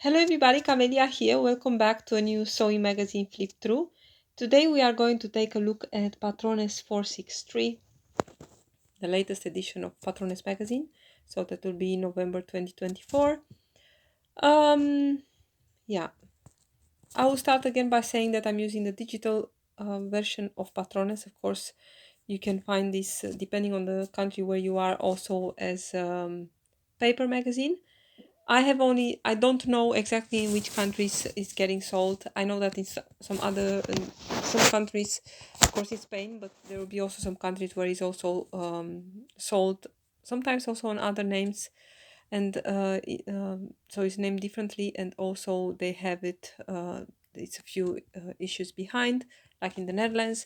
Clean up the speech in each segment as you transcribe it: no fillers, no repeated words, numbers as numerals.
Hello everybody, Camelia here. Welcome back to a new sewing magazine flip through. Today we are going to take a look at Patrones 463, the latest edition of Patrones Magazine. So that will be November 2024. Yeah, I will start again by saying that I'm using the digital version of Patrones. Of course, you can find this depending on the country where you are also as paper magazine. I don't know exactly in which countries it's getting sold. I know that in some countries, of course, it's Spain, but there will be also some countries where it's also sold, sometimes also on other names, and so it's named differently, and also they have it. It's a few issues behind, like in the Netherlands,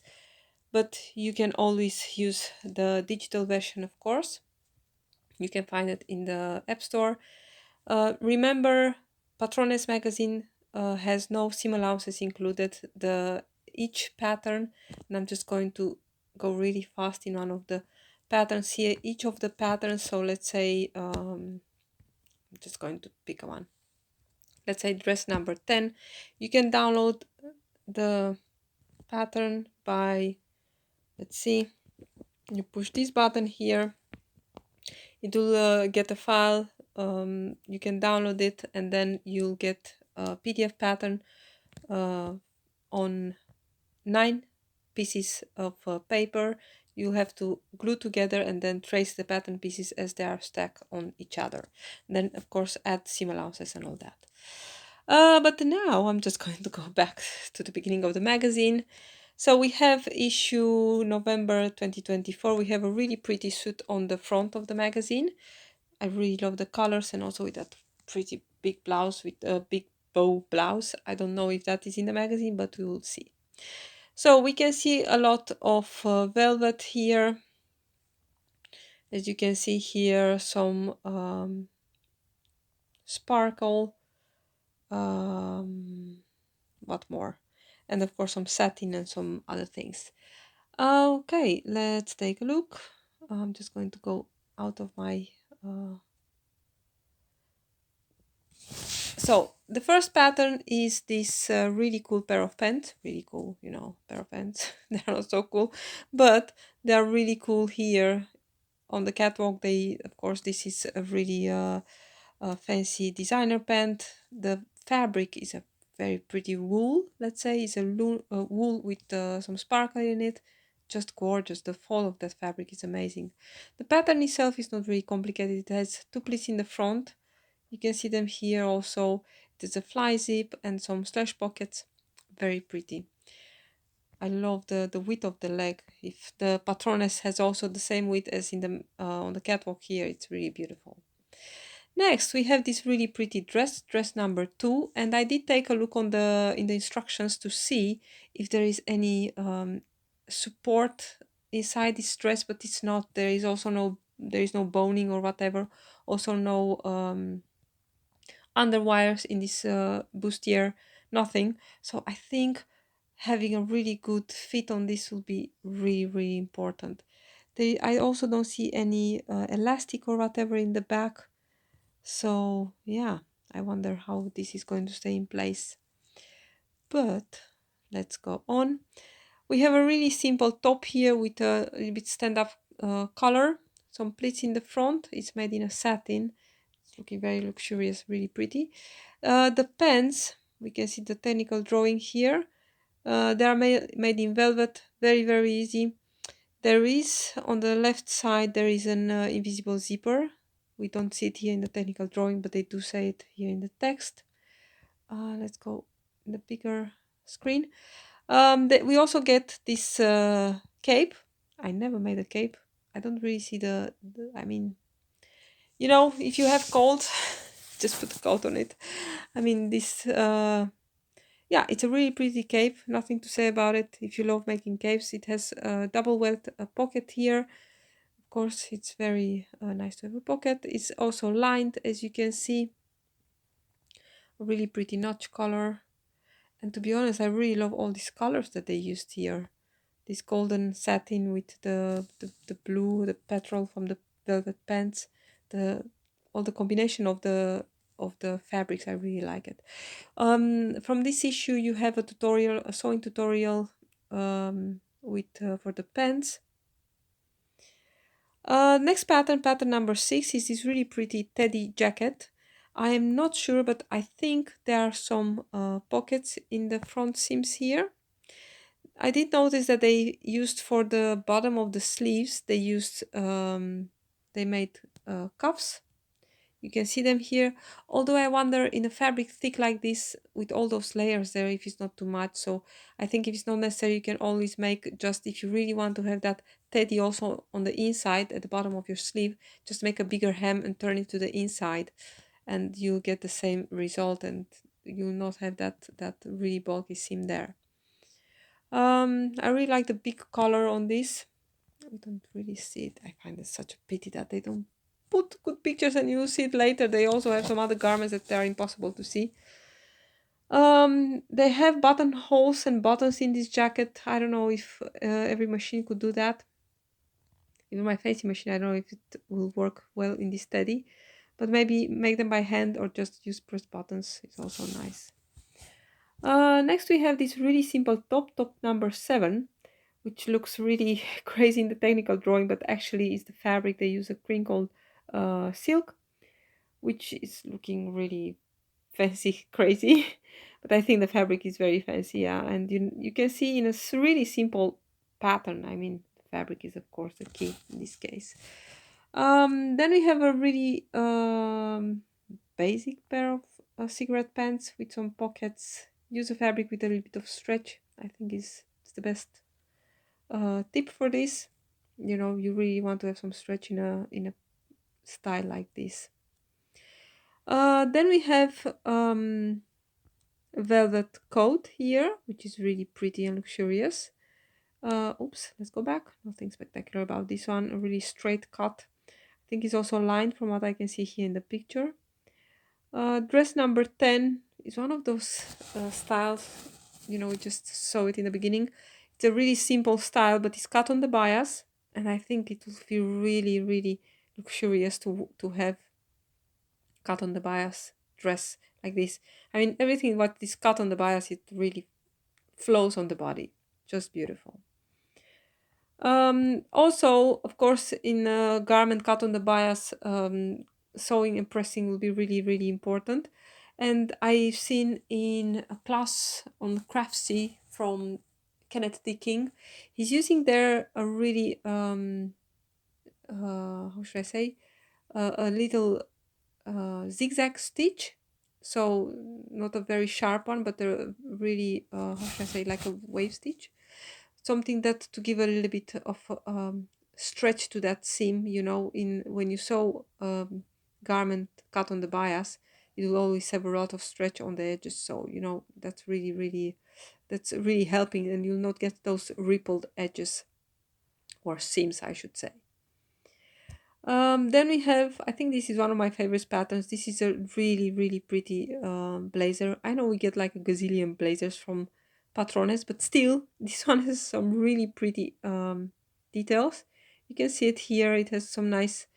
but you can always use the digital version, of course. You can find it in the App Store. Remember, Patrones Magazine has no seam allowances included. Each pattern, and I'm just going to go really fast in one of the patterns here. Each of the patterns, so let's say, I'm just going to pick one. Let's say dress number 10. You can download the pattern by, let's see, you push this button here. It will get a file. You can download it, and then you'll get a PDF pattern on 9 pieces of paper. You have to glue together and then trace the pattern pieces as they are stacked on each other. Then, of course, add seam allowances and all that. But now I'm just going to go back to the beginning of the magazine. So we have issue November 2024. We have a really pretty suit on the front of the magazine. I really love the colors, and also with that pretty big blouse with a big bow blouse. I don't know if that is in the magazine, but we will see. So we can see a lot of velvet here. As you can see here, some sparkle. What more? And of course some satin and some other things. Okay, let's take a look. I'm just going to go out of my so the first pattern is this really cool pair of pants. Really cool, you know, pair of pants. They're not so cool, but they're really cool here on the catwalk. They, of course, this is a really fancy designer pant. The fabric is a very pretty wool. Let's say it's a wool with some sparkle in it. Just gorgeous. The fall of that fabric is amazing. The pattern itself is not really complicated. It has two pleats in the front. You can see them here also. There's a fly zip and some slash pockets. Very pretty. I love the width of the leg. If the Patrones has also the same width as in the on the catwalk here, it's really beautiful. Next, we have this really pretty dress number 2, and I did take a look on in the instructions to see if there is any support inside this dress, but it's not. There is also no boning or whatever. Also no underwires in this bustier, nothing. So I think having a really good fit on this will be really important. I also don't see any elastic or whatever in the back, so yeah, I wonder how this is going to stay in place. But let's go on. We have a really simple top here with a little bit stand-up collar, some pleats in the front. It's made in a satin. It's looking very luxurious, really pretty. The pants, we can see the technical drawing here. They are made in velvet, very easy. There is, on the left side, there is an invisible zipper. We don't see it here in the technical drawing, but they do say it here in the text. Let's go in the bigger screen. We also get this cape. I never made a cape. I don't really see I mean, you know, if you have cold, just put a coat on it. I mean, this, yeah, it's a really pretty cape. Nothing to say about it. If you love making capes, it has a double welt pocket here. Of course, it's very nice to have a pocket. It's also lined, as you can see. A really pretty notch color. And to be honest, I really love all these colors that they used here. This golden satin with the blue, the petrol from the velvet pants, all the combination of the of the fabrics. I really like it. From this issue, you have a tutorial, a sewing tutorial with for the pants. Next pattern, pattern number 6, is this really pretty teddy jacket. I am not sure, but I think there are some pockets in the front seams here. I did notice that they used for the bottom of the sleeves, they made cuffs. You can see them here. Although I wonder in a fabric thick like this with all those layers there if it's not too much. So I think if it's not necessary, you can always make, just if you really want to have that teddy also on the inside at the bottom of your sleeve, just make a bigger hem and turn it to the inside and you'll get the same result and you'll not have that really bulky seam there. I really like the big color on this. I don't really see it. I find it such a pity that they don't put good pictures and you'll see it later. They also have some other garments that are impossible to see. They have buttonholes and buttons in this jacket. I don't know if every machine could do that. Even my fancy machine, I don't know if it will work well in this teddy, but maybe make them by hand or just use press buttons. It's also nice. Next we have this really simple top number 7, which looks really crazy in the technical drawing, but actually is the fabric. They use a crinkled silk, which is looking really fancy, crazy. But I think the fabric is very fancy, yeah. And you can see in a really simple pattern. I mean, fabric is of course the key in this case. Then we have a really basic pair of cigarette pants with some pockets. Use a fabric with a little bit of stretch. I think is the best tip for this. You know, you really want to have some stretch in a style like this. Then we have a velvet coat here, which is really pretty and luxurious. Oops, let's go back. Nothing spectacular about this one. A really straight cut. I think it's also lined from what I can see here in the picture. Dress number 10 is one of those styles, you know, we just saw it in the beginning. It's a really simple style, but it's cut on the bias, and I think it will feel really, really luxurious to have cut on the bias dress like this. I mean, everything what is cut on the bias, it really flows on the body. Just beautiful. Also, of course, in a garment cut on the bias, sewing and pressing will be really, really important. And I've seen in a class on Craftsy from Kenneth D. King, he's using there a really, how should I say, a little zigzag stitch. So not a very sharp one, but a really, how should I say, like a wave stitch. Something that to give a little bit of stretch to that seam, you know, in when you sew garment cut on the bias, it will always have a lot of stretch on the edges. So, you know, that's really helping, and you'll not get those rippled edges or seams, I should say. Then we have, I think this is one of my favorite patterns. This is a really, really pretty blazer. I know we get like a gazillion blazers from Patrones, but still, this one has some really pretty details. You can see it here. It has some nice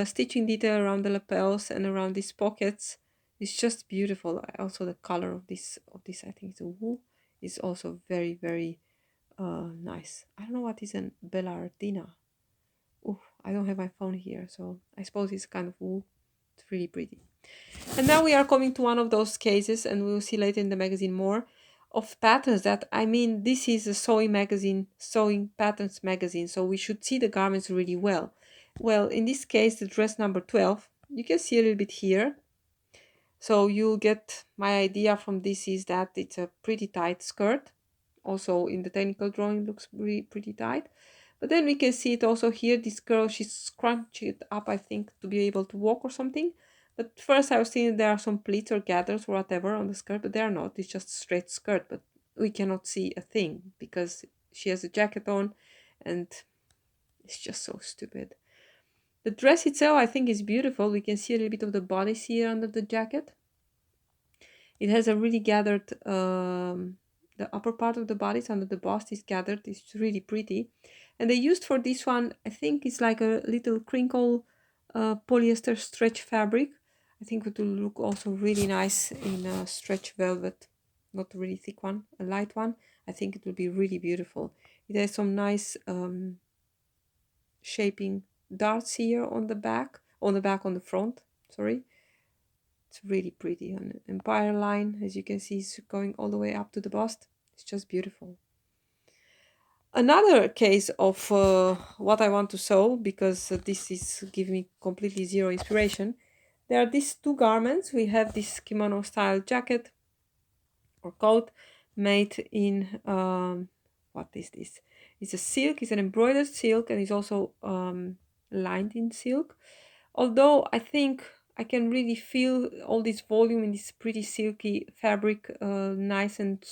stitching detail around the lapels and around these pockets. It's just beautiful. Also, the color of this, I think it's a wool, is also very, very nice. I don't know what is an Bellardina. Oh, I don't have my phone here, so I suppose it's kind of wool. It's really pretty. And now we are coming to one of those cases, and we will see later in the magazine more of patterns that, I mean, this is a sewing magazine, Sewing Patterns magazine, so we should see the garments really well. Well, in this case, the dress number 12, you can see a little bit here. So you'll get my idea from this is that it's a pretty tight skirt. Also in the technical drawing looks really pretty tight. But then we can see it also here. This girl, she's scrunched it up, I think, to be able to walk or something. But first I was thinking there are some pleats or gathers or whatever on the skirt, but they are not. It's just a straight skirt, but we cannot see a thing because she has a jacket on and it's just so stupid. The dress itself, I think, is beautiful. We can see a little bit of the bodice here under the jacket. It has a really gathered, the upper part of the bodice under the bust is gathered. It's really pretty. And they used for this one, I think it's like a little crinkle polyester stretch fabric. I think it will look also really nice in a stretch velvet, not a really thick one, a light one. I think it will be really beautiful. It has some nice shaping darts here on the back, on the front, sorry. It's really pretty. An empire line, as you can see, is going all the way up to the bust. It's just beautiful. Another case of what I want to sew, because this is giving me completely zero inspiration. There are these two garments. We have this kimono style jacket or coat made in, what is this? It's a silk, it's an embroidered silk, and it's also lined in silk. Although I think I can really feel all this volume in this pretty silky fabric, nice and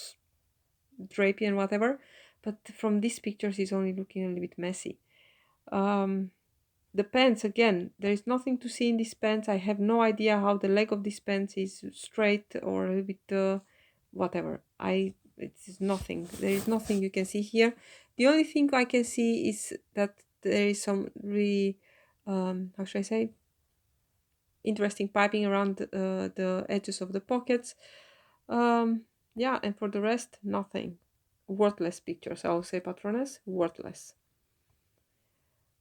drapey and whatever, but from these pictures it's only looking a little bit messy. The pants, again, there is nothing to see in these pants. I have no idea how the leg of this pants is straight or a little bit whatever. It's nothing. There is nothing you can see here. The only thing I can see is that there is some really how should I say, interesting piping around the edges of the pockets. Yeah, and for the rest, nothing. Worthless pictures, I will say, Patrones, worthless.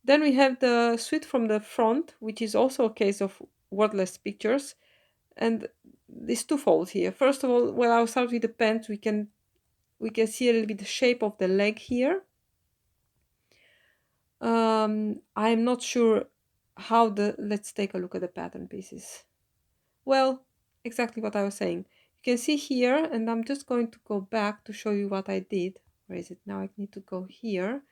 Then we have the suite from the front, which is also a case of worthless pictures. And there's twofold here. First of all, well, I'll start with the pants. We can see a little bit the shape of the leg here. I'm not sure how let's take a look at the pattern pieces. Well, exactly what I was saying. You can see here, and I'm just going to go back to show you what I did. Where is it now? I need to go here.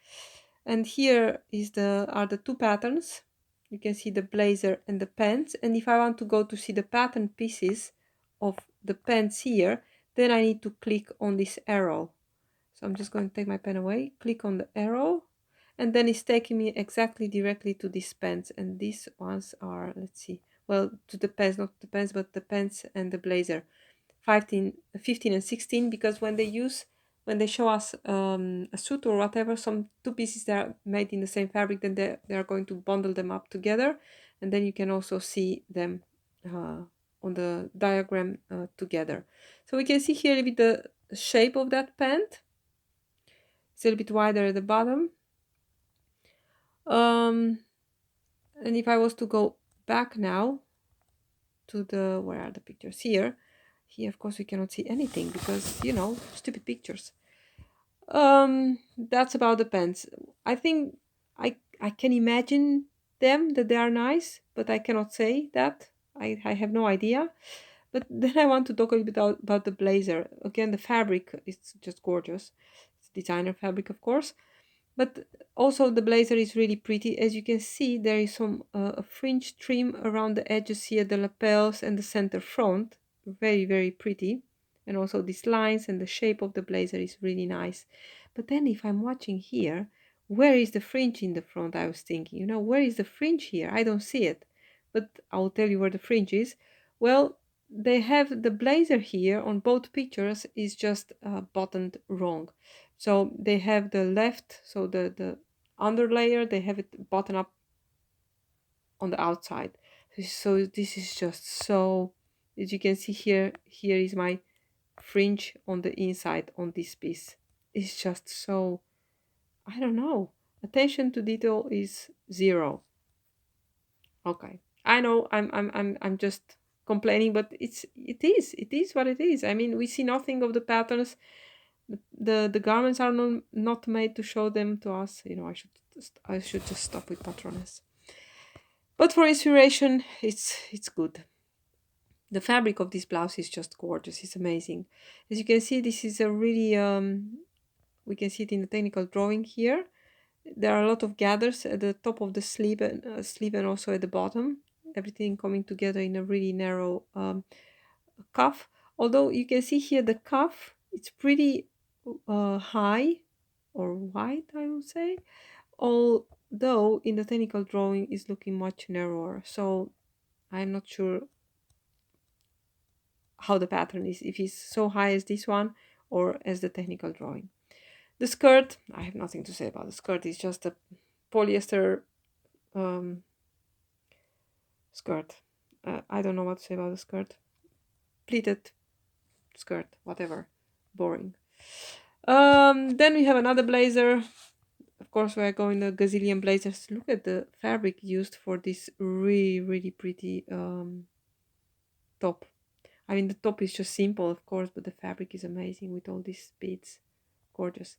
And here are the two patterns. You can see the blazer and the pants. And if I want to go to see the pattern pieces of the pants here, then I need to click on this arrow. So I'm just going to take my pen away, click on the arrow, and then it's taking me exactly directly to these pants. And these ones are, let's see, well, to the pants, not the pants, but the pants and the blazer. 15 and 16, because when they show us a suit or whatever, some two pieces that are made in the same fabric, then they are going to bundle them up together, and then you can also see them on the diagram together. So we can see here a bit the shape of that pant. It's a little bit wider at the bottom. And if I was to go back now to where are the pictures? Here, of course, we cannot see anything because, you know, stupid pictures. That's about the pants. I think I can imagine them that they are nice, but I cannot say that. I have no idea. But then I want to talk a little bit about the blazer. Again, the fabric is just gorgeous. It's designer fabric, of course. But also the blazer is really pretty. As you can see, there is some a fringe trim around the edges here, the lapels and the center front. Very, very pretty. And also these lines and the shape of the blazer is really nice. But then if I'm watching here, where is the fringe in the front? I was thinking, you know, where is the fringe here? I don't see it. But I'll tell you where the fringe is. Well, they have the blazer here on both pictures is just buttoned wrong. So they have the left, so the under layer, they have it button up on the outside. So this is just so, as you can see here, here is my fringe on the inside on this piece. It's just so, I don't know. Attention to detail is zero. Okay. I know I'm just complaining, but it is what it is. I mean, we see nothing of the patterns. The garments are not made to show them to us. You know, I should just stop with Patrones. But for inspiration, it's good. The fabric of this blouse is just gorgeous. It's amazing. As you can see, this is a really we can see it in the technical drawing here. There are a lot of gathers at the top of the sleeve and also at the bottom. Everything coming together in a really narrow cuff. Although you can see here the cuff, it's pretty high or wide, I would say. Although in the technical drawing is looking much narrower. So I'm not sure how the pattern is, if it's so high as this one or as the technical drawing. The skirt, I have nothing to say about the skirt. It's just a polyester skirt. I don't know what to say about the skirt. Pleated skirt, whatever. Boring. Then we have another blazer. Of course, we're going the gazillion blazers. Look at the fabric used for this really, really pretty top. I mean, the top is just simple, of course, but the fabric is amazing with all these beads. Gorgeous.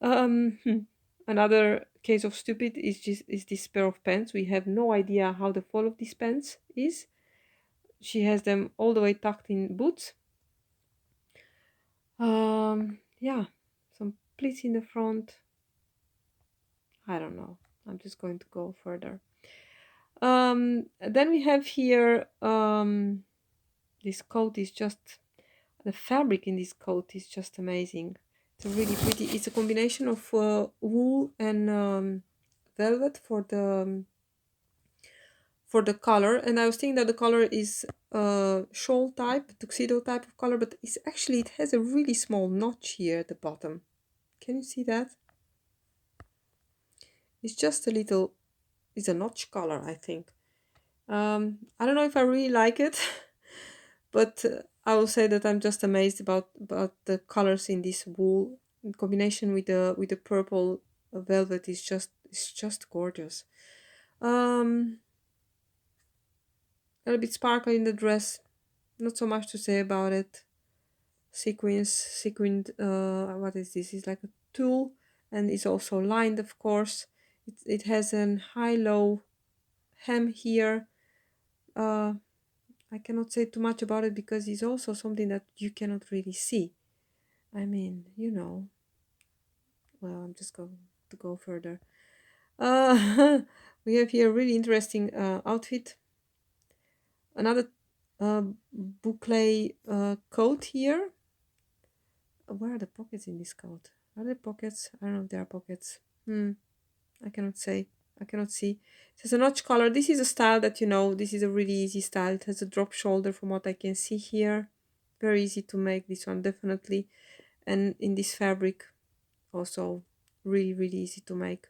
Another case of stupid is this pair of pants. We have no idea how the fall of these pants is. She has them all the way tucked in boots. Yeah, some pleats in the front. I don't know. I'm just going to go further. Then we have here this coat is just the fabric in this coat is just amazing. It's a really pretty. It's a combination of wool and velvet for the color, and I was thinking that the color is shawl type, tuxedo type of color, but it's actually it has a really small notch here at the bottom. Can you see that? It's just a little. It's a notch color, I think. I don't know if I really like it, but I will say that I'm just amazed about the colors in this wool in combination with the purple velvet is just gorgeous. A little bit sparkle in the dress, not so much to say about it. Sequined. What is this? It's like a tulle, and it's also lined, of course. It has an high-low hem here. I cannot say too much about it because it's also something that you cannot really see. I mean, you know. Well, I'm just going to go further. We have here a really interesting outfit. Another boucle coat here. Where are the pockets in this coat? Are there pockets? I don't know if there are pockets. I cannot say. I cannot see. It has a notch collar. This is a style that you know. This is a really easy style. It has a drop shoulder from what I can see here. Very easy to make this one, definitely. And in this fabric, also really, really easy to make.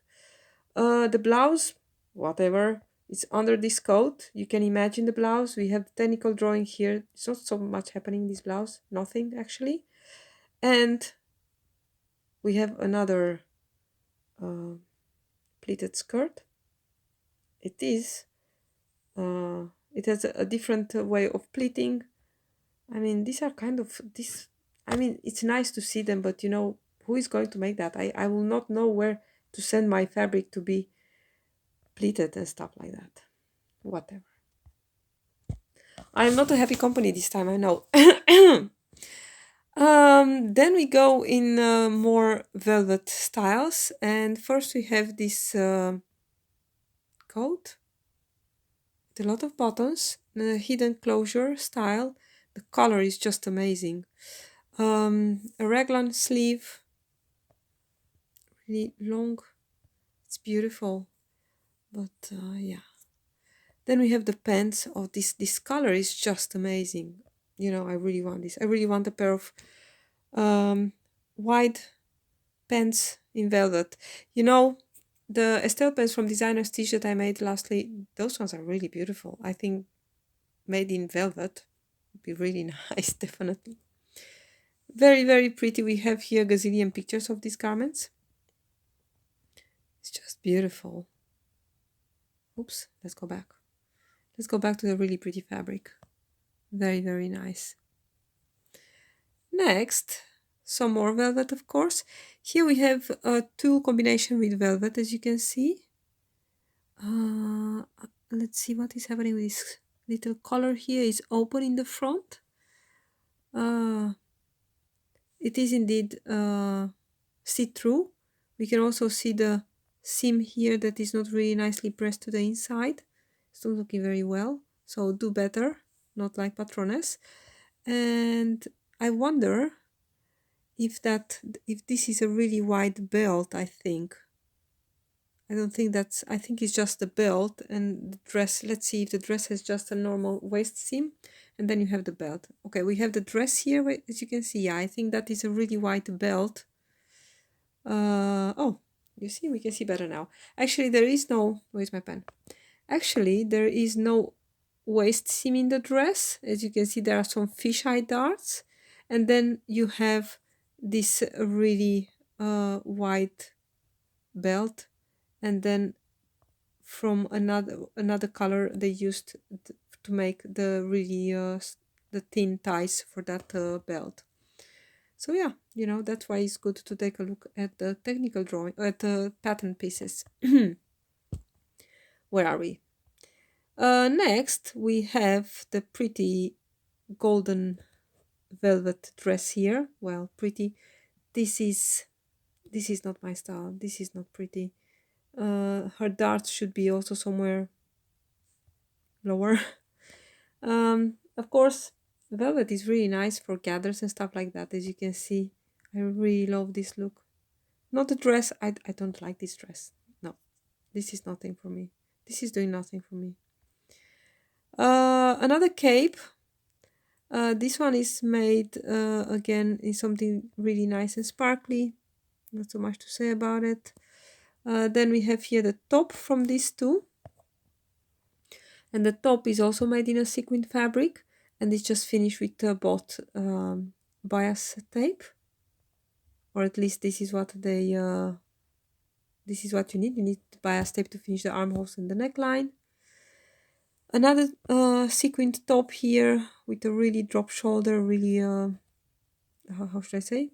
The blouse, whatever, it's under this coat. You can imagine the blouse. We have the technical drawing here. It's not so much happening in this blouse. Nothing, actually. And we have another pleated skirt. It is it has a different way of pleating. I mean, these are kind of this. I mean, it's nice to see them, but you know, who is going to make that? I will not know where to send my fabric to be pleated and stuff like that. Whatever. I am not a happy company this time, I know. Then we go in more velvet styles, and first we have this coat with a lot of buttons, a hidden closure style. The color is just amazing. A raglan sleeve, really long. It's beautiful, but yeah. Then we have the pants. Oh, this color is just amazing. You know, I really want this. I really want a pair of wide pants in velvet. You know, the Estelle pants from Designer's T-shirt I made lastly, those ones are really beautiful. I think made in velvet would be really nice, definitely. Very, very pretty. We have here gazillion pictures of these garments. It's just beautiful. Oops, let's go back. Let's go back to the really pretty fabric. Very, very nice. Next, some more velvet, of course. Here we have a tulle combination with velvet, as you can see. Let's see what is happening with this little collar here. Is open in the front. It is indeed see-through. We can also see the seam here that is not really nicely pressed to the inside. It's not looking very well, so do better, not like Patrones. And I wonder if this is a really wide belt. I don't think that's, I think it's just the belt and the dress. Let's see if the dress has just a normal waist seam, and then you have the belt. Okay, we have the dress here, as you can see. Yeah, I think that is a really wide belt. Oh, you see, we can see better now. Actually, there is no, where's my pen? Actually, there is no waist seam in the dress. As you can see, there are some fisheye darts, and then you have this really wide belt, and then from another color they used to make the really the thin ties for that belt. So yeah, you know, that's why it's good to take a look at the technical drawing, at the pattern pieces. Where are we? Next we have the pretty golden velvet dress here. Well, pretty. This is not my style. This is not pretty. Her darts should be also somewhere lower. Of course, velvet is really nice for gathers and stuff like that. As you can see, I really love this look. Not the dress. I don't like this dress. No, this is nothing for me. This is doing nothing for me. Another cape. This one is made again in something really nice and sparkly. Not so much to say about it. Then we have here the top from these two. And the top is also made in a sequin fabric. And it's just finished with both bias tape. Or at least this is what they... this is what you need. You need bias tape to finish the armholes and the neckline. Another sequined top here with a really drop shoulder, really, how should I say,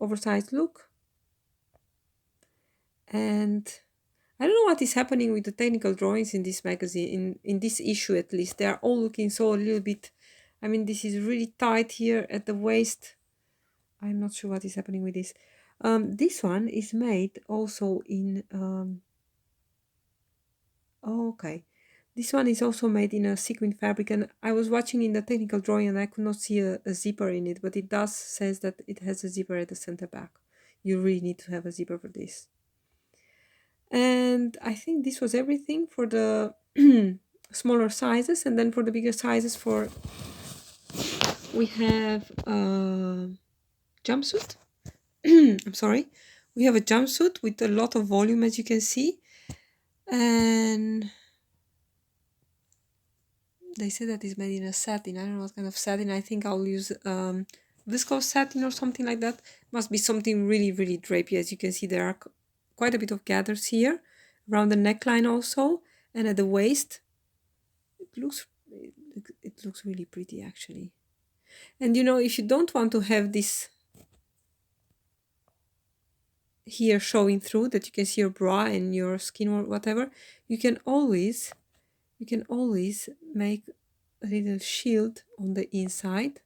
oversized look. And I don't know what is happening with the technical drawings in this magazine, in this issue at least. They are all looking so a little bit, I mean, this is really tight here at the waist. I'm not sure what is happening with this. This one is made also in, oh, okay. This one is also made in a sequin fabric, and I was watching in the technical drawing and I could not see a zipper in it, but it does says that it has a zipper at the center back. You really need to have a zipper for this. And I think this was everything for the smaller sizes, and then for the bigger sizes we have a jumpsuit. I'm sorry. We have a jumpsuit with a lot of volume, as you can see. And they say that it's made in a satin. I don't know what kind of satin. I think I'll use viscose satin or something like that. Must be something really, really drapey. As you can see, there are quite a bit of gathers here around the neckline also, and at the waist. It looks really pretty actually. And you know, if you don't want to have this here showing through, that you can see your bra and your skin or whatever, you can always make a little shield on the inside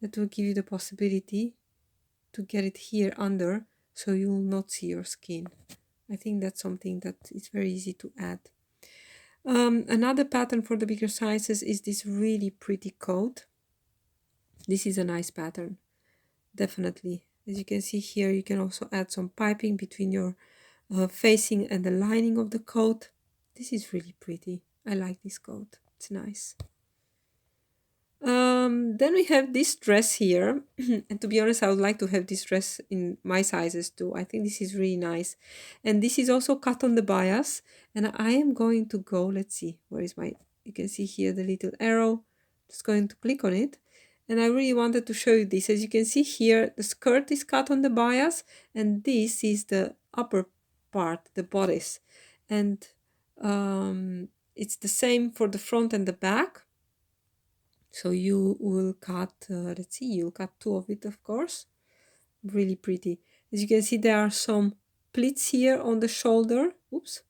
that will give you the possibility to get it here under, so you will not see your skin. I think that's something that is very easy to add. Another pattern for the bigger sizes is this really pretty coat. This is a nice pattern, definitely. As you can see here, you can also add some piping between your facing and the lining of the coat. This is really pretty. I like this coat. It's nice. Then we have this dress here. And to be honest, I would like to have this dress in my sizes too. I think this is really nice. And this is also cut on the bias. And I am going to go, let's see, where is my, you can see here the little arrow. Just going to click on it. And I really wanted to show you this. As you can see here, the skirt is cut on the bias. And this is the upper part, the bodice. And it's the same for the front and the back. So you will cut, let's see, you'll cut two of it, of course. Really pretty. As you can see, there are some pleats here on the shoulder. Oops,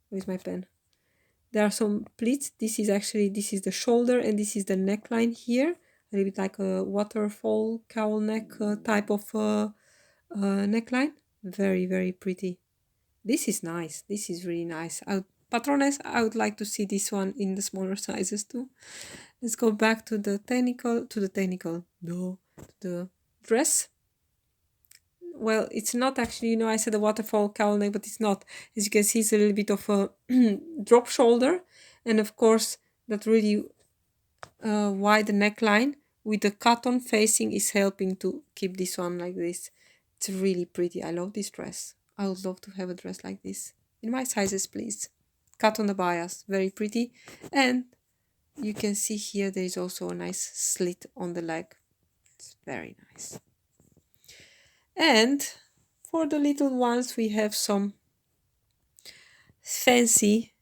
where's my pen? There are some pleats. This is the shoulder, and this is the neckline here. A little bit like a waterfall cowl neck type of neckline. Very, very pretty. This is nice. This is really nice. Patrones, I would like to see this one in the smaller sizes too. Let's go back to the dress. Well, it's not actually, you know, I said a waterfall cowl neck, but it's not. As you can see, it's a little bit of a drop shoulder. And of course, that really wide neckline with the cotton facing is helping to keep this one like this. It's really pretty. I love this dress. I would love to have a dress like this. In my sizes, please. Cut on the bias. Very pretty. And you can see here there is also a nice slit on the leg. It's very nice. And for the little ones, we have some fancy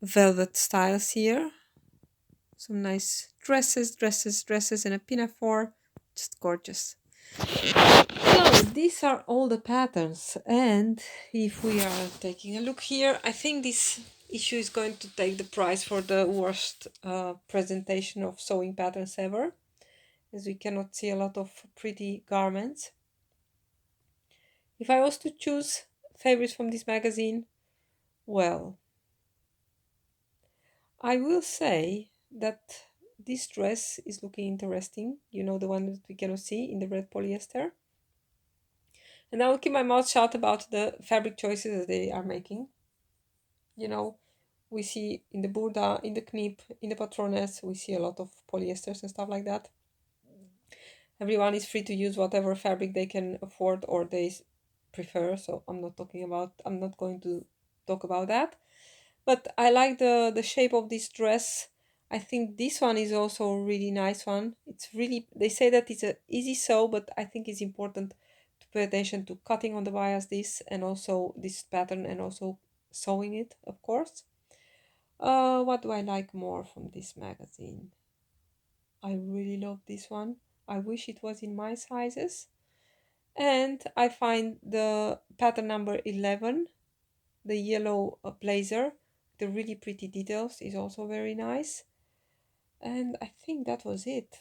velvet styles here. Some nice dresses in a pinafore. Just gorgeous. So these are all the patterns, and if we are taking a look here, I think this issue is going to take the prize for the worst presentation of sewing patterns ever, as we cannot see a lot of pretty garments. If I was to choose favorites from this magazine, well, I will say that this dress is looking interesting. You know, the one that we cannot see in the red polyester. And I will keep my mouth shut about the fabric choices that they are making. You know, we see in the burda, in the knip, in the patrones, we see a lot of polyesters and stuff like that. Everyone is free to use whatever fabric they can afford or they prefer. So I'm not going to talk about that. But I like the shape of this dress. I think this one is also a really nice one. It's really, they say that it's a easy sew, but I think it's important to pay attention to cutting on the bias this and also this pattern and also sewing it, of course. What do I like more from this magazine? I really love this one. I wish it was in my sizes. And I find the pattern number 11, the yellow blazer, the really pretty details, is also very nice. And I think that was it.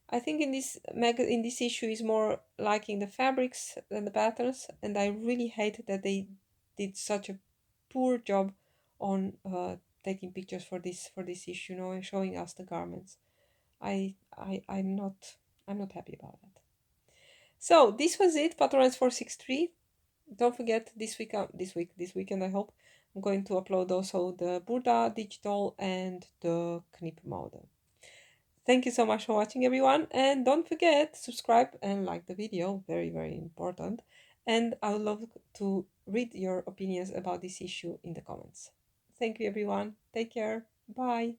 I think in this issue is more liking the fabrics than the patterns, and I really hate that they did such a poor job on taking pictures for this issue, you know, and showing us the garments. I'm not happy about that. So this was it, Patrones 463. Don't forget this weekend I hope I'm going to upload also the burda digital and the knipmode. Thank you so much for watching, everyone, and don't forget subscribe and like the video, very important, and I would love to read your opinions about this issue in the comments. Thank you, everyone. Take care. Bye.